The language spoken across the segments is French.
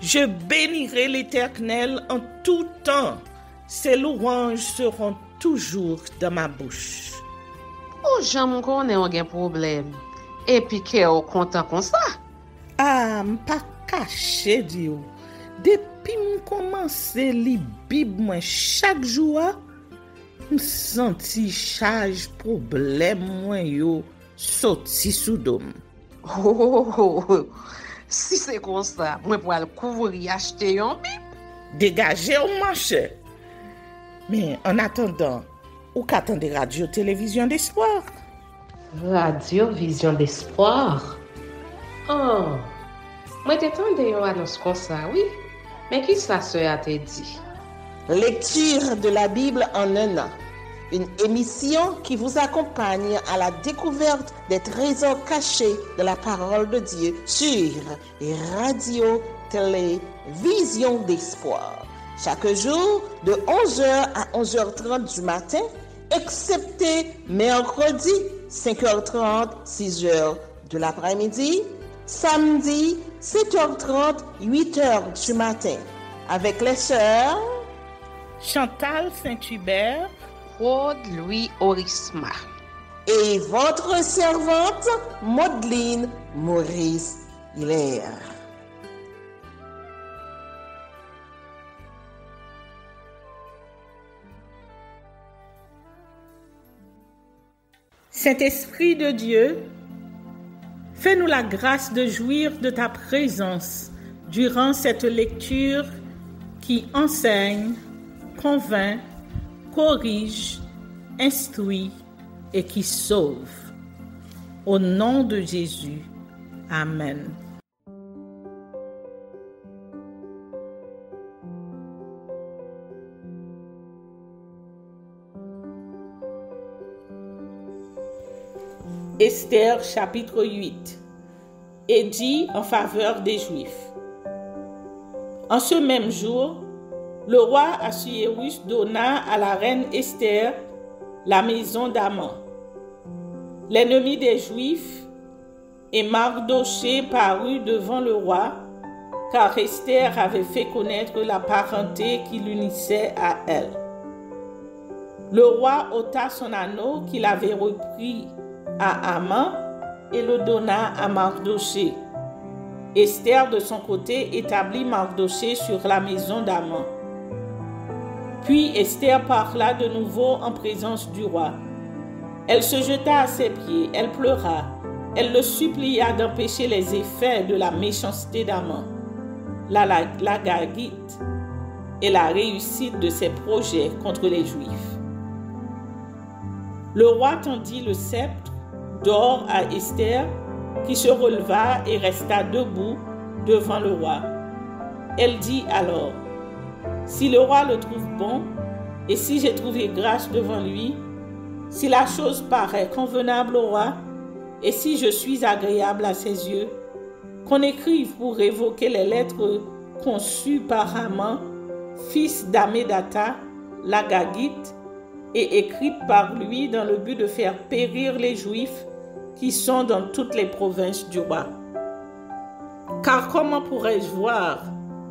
Je bénirai l'Éternel en tout temps. Ses louanges seront toujours dans ma bouche. Oh, j'aime qu'on ait un problème. Et puis qu'elle est content comme ça. Ah, m'pas caché, Dieu. Depuis que commence à lire Bible chaque jour, je senti charge problème moi yo sorti sous dôme. Oh, si c'est comme ça, moi pour aller couvrir acheter un Bible. Dégagez au marché. Mais en attendant, ou qu'attendez radio télévision d'espoir? Radio Vision d'Espoir. Oh, moi t'attendais une annonce comme ça, oui. Mais qui ça a te dit? Lecture de la Bible en un an. Une émission qui vous accompagne à la découverte des trésors cachés de la parole de Dieu sur Radio Télévision d'Espoir. Chaque jour de 11h à 11h30 du matin, excepté mercredi 5h30, 6h de l'après-midi, samedi 7h30, 8h du matin, avec les sœurs Chantal Saint-Hubert, Claude Louis Orisma et votre servante Maudeline Maurice Hilaire. Saint-Esprit de Dieu, fais-nous la grâce de jouir de ta présence durant cette lecture qui enseigne, convainc, corrige, instruit et qui sauve. Au nom de Jésus. Amen. Esther chapitre 8. Édit en faveur des Juifs. En ce même jour, le roi Assuérus donna à la reine Esther la maison d'Aman, l'ennemi des Juifs, et Mardochée parut devant le roi, car Esther avait fait connaître la parenté qui l'unissait à elle. Le roi ôta son anneau qu'il avait repris à Aman et le donna à Mardochée. Esther, de son côté, établit Mardochée sur la maison d'Aman. Puis Esther parla de nouveau en présence du roi. Elle se jeta à ses pieds, elle pleura, elle le supplia d'empêcher les effets de la méchanceté d'Aman, l'Agagite, et la réussite de ses projets contre les Juifs. Le roi tendit le sceptre d'or à Esther, qui se releva et resta debout devant le roi. Elle dit alors: si le roi le trouve bon, et si j'ai trouvé grâce devant lui, si la chose paraît convenable au roi, et si je suis agréable à ses yeux, qu'on écrive pour révoquer les lettres conçues par Aman, fils d'Amédatha, l'Agagite, et écrites par lui dans le but de faire périr les Juifs qui sont dans toutes les provinces du roi. Car comment pourrais-je voir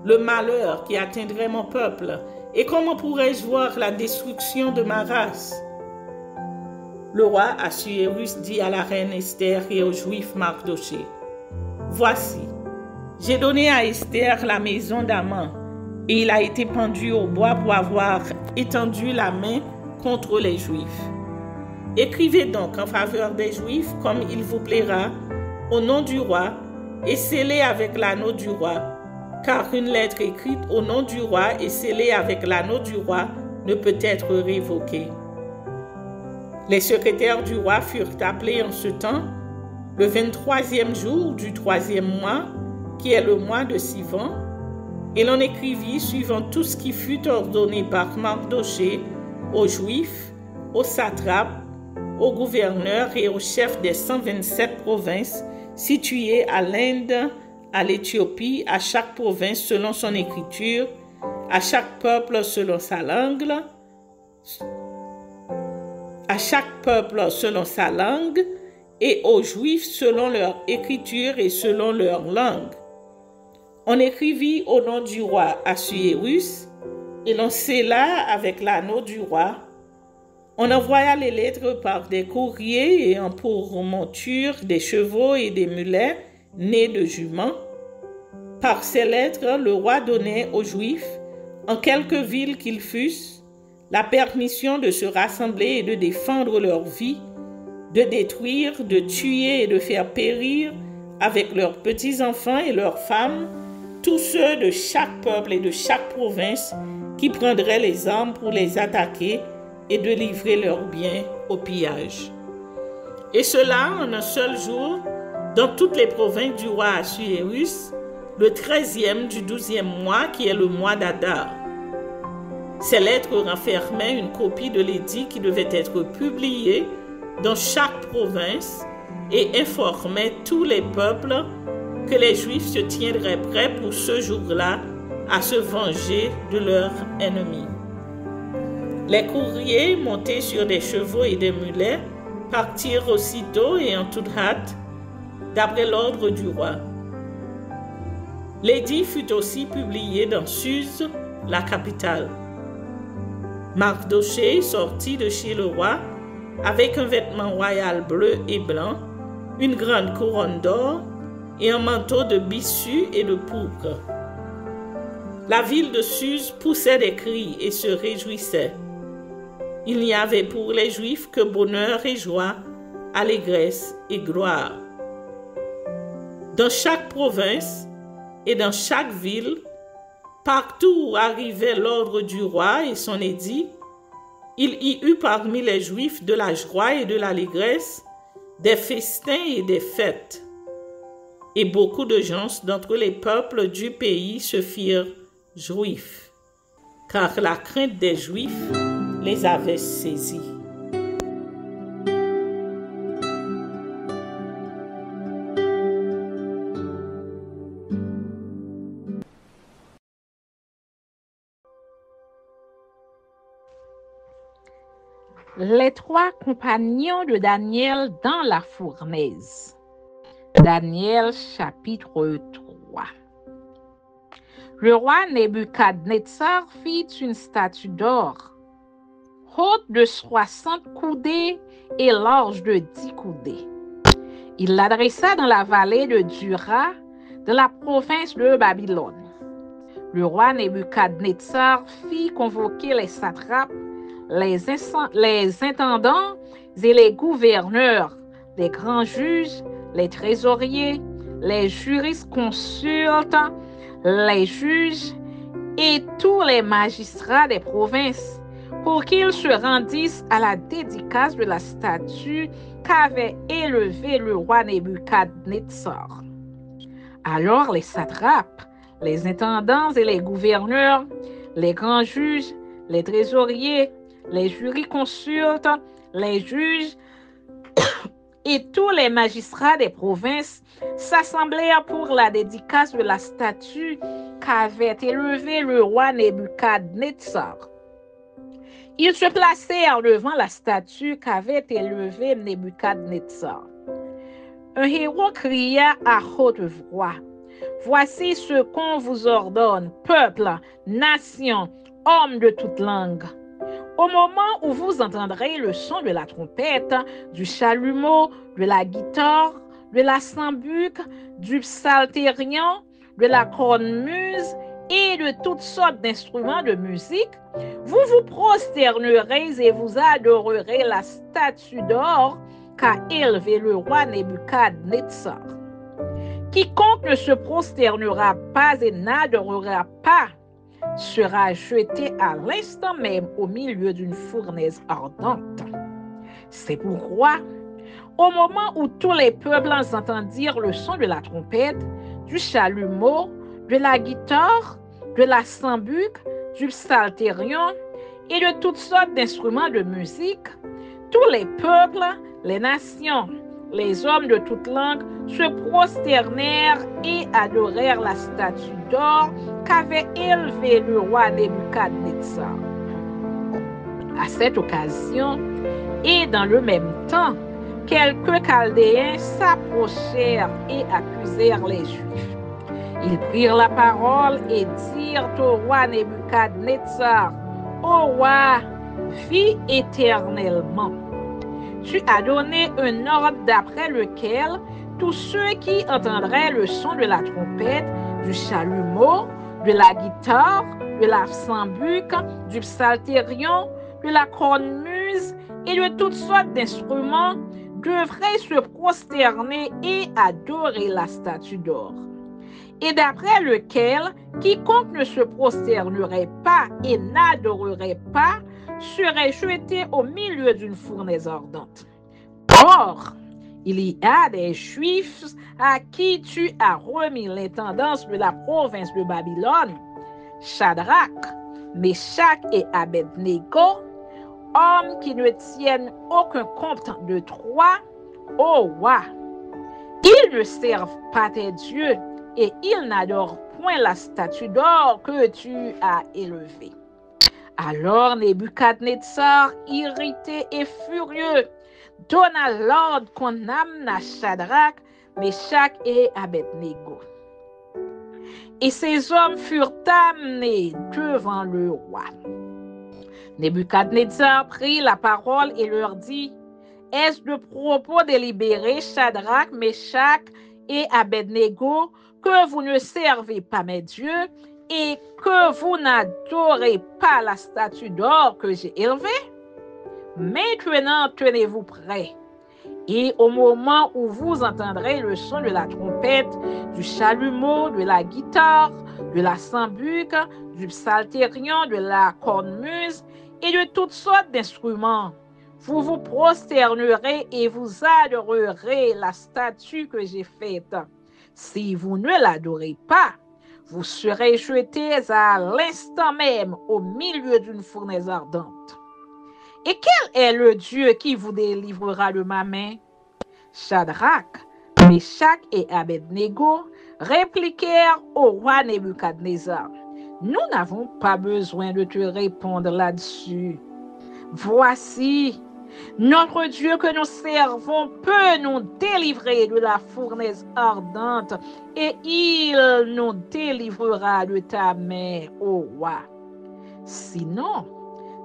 le malheur qui atteindrait mon peuple, et comment pourrais-je voir la destruction de ma race? Le roi Assuérus dit à la reine Esther et aux Juifs Mardochée: voici, j'ai donné à Esther la maison d'Aman, et il a été pendu au bois pour avoir étendu la main contre les Juifs. Écrivez donc en faveur des Juifs comme il vous plaira, au nom du roi, et scellez avec l'anneau du roi, car une lettre écrite au nom du roi et scellée avec l'anneau du roi ne peut être révoquée. Les secrétaires du roi furent appelés en ce temps, le 23e jour du 3e mois, qui est le mois de Sivan, et l'on écrivit suivant tout ce qui fut ordonné par Mardochée aux Juifs, aux satrapes, aux gouverneurs et aux chefs des 127 provinces situées à l'Inde, à l'Éthiopie, à chaque province selon son écriture, à chaque peuple selon sa langue, et aux Juifs selon leur écriture et selon leur langue. On écrivit au nom du roi Assuérus et l'on scella avec l'anneau du roi. On envoya les lettres par des courriers et en pour monture des chevaux et des mulets nés de juments. Par ces lettres, le roi donnait aux Juifs, en quelque ville qu'ils fussent, la permission de se rassembler et de défendre leur vie, de détruire, de tuer et de faire périr avec leurs petits-enfants et leurs femmes, tous ceux de chaque peuple et de chaque province qui prendraient les armes pour les attaquer et de livrer leurs biens au pillage. Et cela en un seul jour, dans toutes les provinces du roi Assuérus, le 13e du 12e mois, qui est le mois d'Adar. Ces lettres renfermaient une copie de l'édit qui devait être publié dans chaque province et informaient tous les peuples que les Juifs se tiendraient prêts pour ce jour-là à se venger de leurs ennemis. Les courriers, montés sur des chevaux et des mulets, partirent aussitôt et en toute hâte, d'après l'ordre du roi. L'édit fut aussi publié dans Suse, la capitale. Mardochée sortit de chez le roi avec un vêtement royal bleu et blanc, une grande couronne d'or et un manteau de byssus et de pourpre. La ville de Suse poussait des cris et se réjouissait. Il n'y avait pour les Juifs que bonheur et joie, allégresse et gloire. Dans chaque province et dans chaque ville, partout où arrivait l'ordre du roi et son édit, il y eut parmi les Juifs de la joie et de l'allégresse, des festins et des fêtes. Et beaucoup de gens d'entre les peuples du pays se firent juifs, car la crainte des Juifs les avait saisis. Les trois compagnons de Daniel dans la fournaise. Daniel chapitre 3. Le roi Nebuchadnezzar fit une statue d'or, haute de 60 coudées et large de 10 coudées. Il l'adressa dans la vallée de Dura, dans la province de Babylone. Le roi Nebuchadnezzar fit convoquer les satrapes, les intendants et les gouverneurs, les grands juges, les trésoriers, les jurisconsultes, les juges et tous les magistrats des provinces pour qu'ils se rendissent à la dédicace de la statue qu'avait élevée le roi Nebuchadnezzar. Alors les satrapes, les intendants et les gouverneurs, les grands juges, les trésoriers, les jurisconsultes, les juges et tous les magistrats des provinces s'assemblèrent pour la dédicace de la statue qu'avait élevée le roi Nebuchadnezzar. Ils se placèrent devant la statue qu'avait élevée Nebuchadnezzar. Un héros cria à haute voix: « Voici ce qu'on vous ordonne, peuple, nation, hommes de toute langue. Au moment où vous entendrez le son de la trompette, du chalumeau, de la guitare, de la sambuc, du psalterion, de la cornemuse et de toutes sortes d'instruments de musique, vous vous prosternerez et vous adorerez la statue d'or qu'a élevée le roi Nebuchadnezzar. Quiconque ne se prosternera pas et n'adorera pas sera jeté à l'instant même au milieu d'une fournaise ardente. C'est pourquoi, au moment où tous les peuples entendirent le son de la trompette, du chalumeau, de la guitare, de la sambuc, du psalterion et de toutes sortes d'instruments de musique, tous les peuples, les nations, les hommes de toute langue se prosternèrent et adorèrent la statue d'or qu'avait élevée le roi Nebuchadnezzar. À cette occasion, et dans le même temps, quelques Chaldéens s'approchèrent et accusèrent les Juifs. Ils prirent la parole et dirent au roi Nebuchadnezzar, ô roi, vis éternellement. Tu as donné un ordre d'après lequel tous ceux qui entendraient le son de la trompette, du chalumeau, de la guitare, de la sambuc, du psalterion, de la cornemuse et de toutes sortes d'instruments devraient se prosterner et adorer la statue d'or. Et d'après lequel quiconque ne se prosternerait pas et n'adorerait pas serait jeté au milieu d'une fournaise ardente. Or, il y a des Juifs à qui tu as remis l'intendance de la province de Babylone, Shadrach, Meshach et Abednego, hommes qui ne tiennent aucun compte de toi, ô roi. Ils ne servent pas tes dieux et ils n'adorent point la statue d'or que tu as élevée. Alors Nebuchadnezzar, irrité et furieux, donna l'ordre qu'on amena Shadrach, Meshach et Abednego. Et ces hommes furent amenés devant le roi. Nebuchadnezzar prit la parole et leur dit, « Est-ce de propos de libérer Shadrach, Meshach et Abednego que vous ne servez pas mes dieux et que vous n'adorez pas la statue d'or que j'ai élevée? Maintenant, tenez-vous prêts. Et au moment où vous entendrez le son de la trompette, du chalumeau, de la guitare, de la sambuc, du psalterion, de la cornemuse et de toutes sortes d'instruments, vous vous prosternerez et vous adorerez la statue que j'ai faite. Si vous ne l'adorez pas, vous serez jetés à l'instant même au milieu d'une fournaise ardente. Et quel est le Dieu qui vous délivrera de ma main? » Shadrach, Meshach et Abednego répliquèrent au roi Nebuchadnezzar, « Nous n'avons pas besoin de te répondre là-dessus. Voici, notre Dieu que nous servons peut nous délivrer de la fournaise ardente et il nous délivrera de ta main, ô roi. Sinon,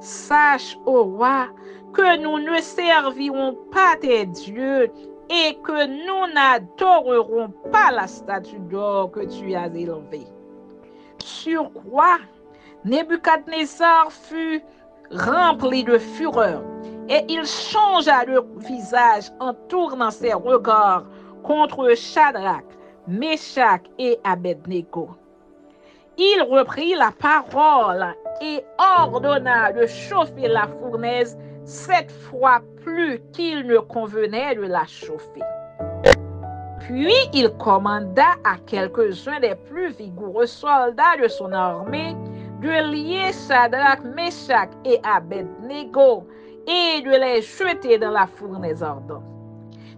sache, ô roi, que nous ne servirons pas tes dieux et que nous n'adorerons pas la statue d'or que tu as élevée. » Sur quoi Nebuchadnezzar fut rempli de fureur et il changea de visage en tournant ses regards contre Shadrach, Meshach et Abednego. Il reprit la parole et ordonna de chauffer la fournaise 7 fois plus qu'il ne convenait de la chauffer. Puis il commanda à quelques-uns des plus vigoureux soldats de son armée de lier Shadrach, Meshach et Abednego et de les jeter dans la fournaise ardente.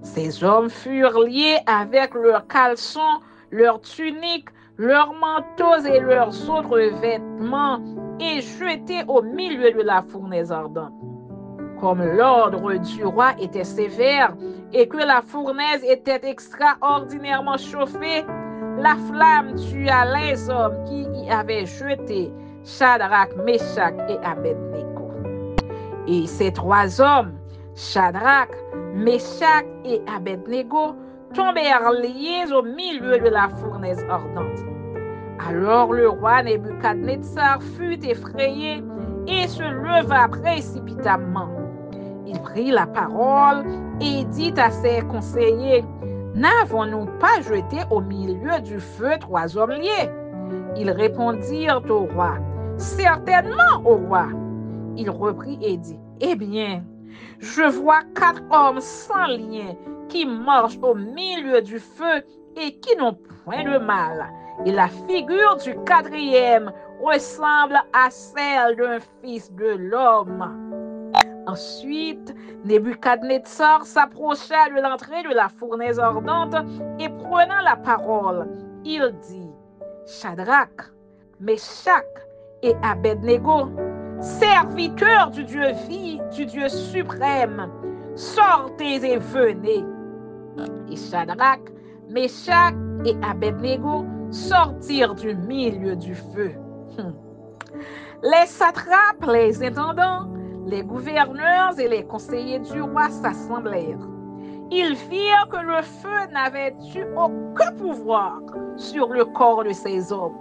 Ces hommes furent liés avec leurs caleçons, leurs tuniques, leurs manteaux et leurs autres vêtements et jetés au milieu de la fournaise ardente. Comme l'ordre du roi était sévère et que la fournaise était extraordinairement chauffée, la flamme tua les hommes qui y avaient jeté Shadrach, Meshach et Abednego. Et ces 3 hommes, Shadrach, Meshach et Abednego, tombèrent liés au milieu de la fournaise ardente. Alors le roi Nebuchadnezzar fut effrayé et se leva précipitamment. Il prit la parole et dit à ses conseillers, « N'avons-nous pas jeté au milieu du feu 3 hommes liés? » Ils répondirent au roi, « Certainement, ô roi. » Il reprit et dit, « Eh bien, je vois 4 hommes sans lien qui marchent au milieu du feu et qui n'ont point de mal. Et la figure du 4e ressemble à celle d'un fils de l'homme. » Ensuite, Nebuchadnezzar s'approcha de l'entrée de la fournaise ardente et prenant la parole, il dit, « Shadrach, Meshach et Abednego, serviteurs du Dieu suprême, sortez et venez. » Et Shadrach, Meshach et Abednego sortir du milieu du feu. Les satrapes, les intendants, les gouverneurs et les conseillers du roi s'assemblèrent. Ils virent que le feu n'avait eu aucun pouvoir sur le corps de ces hommes,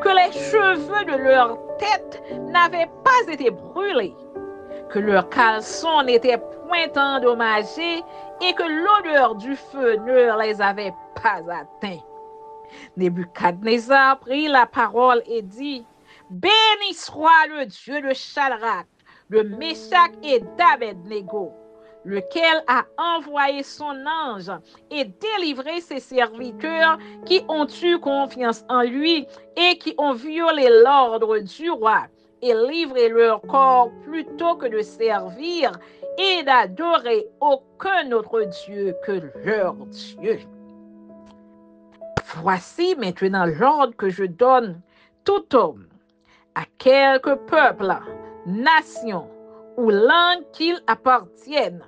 que les cheveux de leur tête n'avaient pas été brûlés, que leurs caleçons n'étaient point endommagés et que l'odeur du feu ne les avait pas atteints. Nebuchadnezzar prit la parole et dit: Béni soit le Dieu de Shadrach, de Meshach et d'Abednego, lequel a envoyé son ange et délivré ses serviteurs qui ont eu confiance en lui et qui ont violé l'ordre du roi et livré leur corps plutôt que de servir et d'adorer aucun autre Dieu que leur Dieu. Voici maintenant l'ordre que je donne tout homme, à quelque peuple, nation ou langue qu'il appartienne,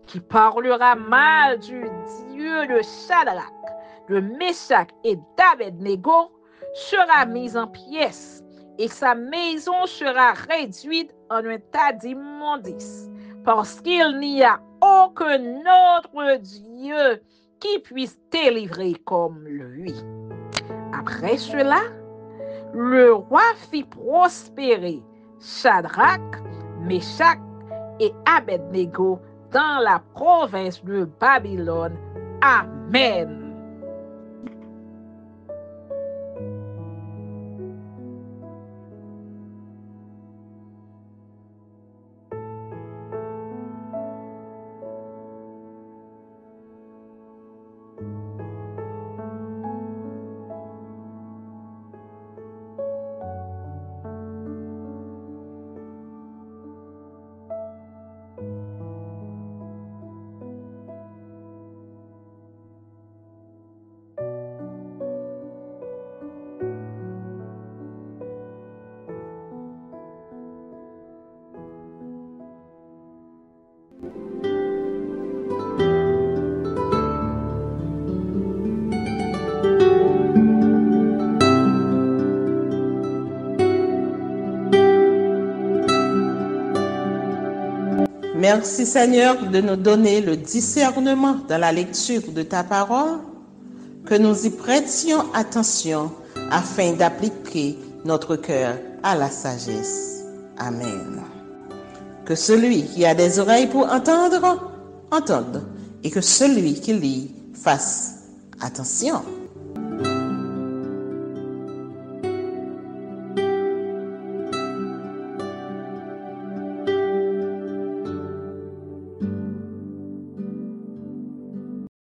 qui parlera mal du Dieu de Shadrach, de Meshach et d'Abednego, sera mis en pièces et sa maison sera réduite en un tas d'immondices, parce qu'il n'y a aucun autre Dieu qui puisse délivrer comme lui. Après cela, le roi fit prospérer Shadrach, Meshach et Abednego dans la province de Babylone. Amen. Merci Seigneur de nous donner le discernement dans la lecture de ta parole, que nous y prêtions attention afin d'appliquer notre cœur à la sagesse. Amen. Que celui qui a des oreilles pour entendre, entende, et que celui qui lit fasse attention.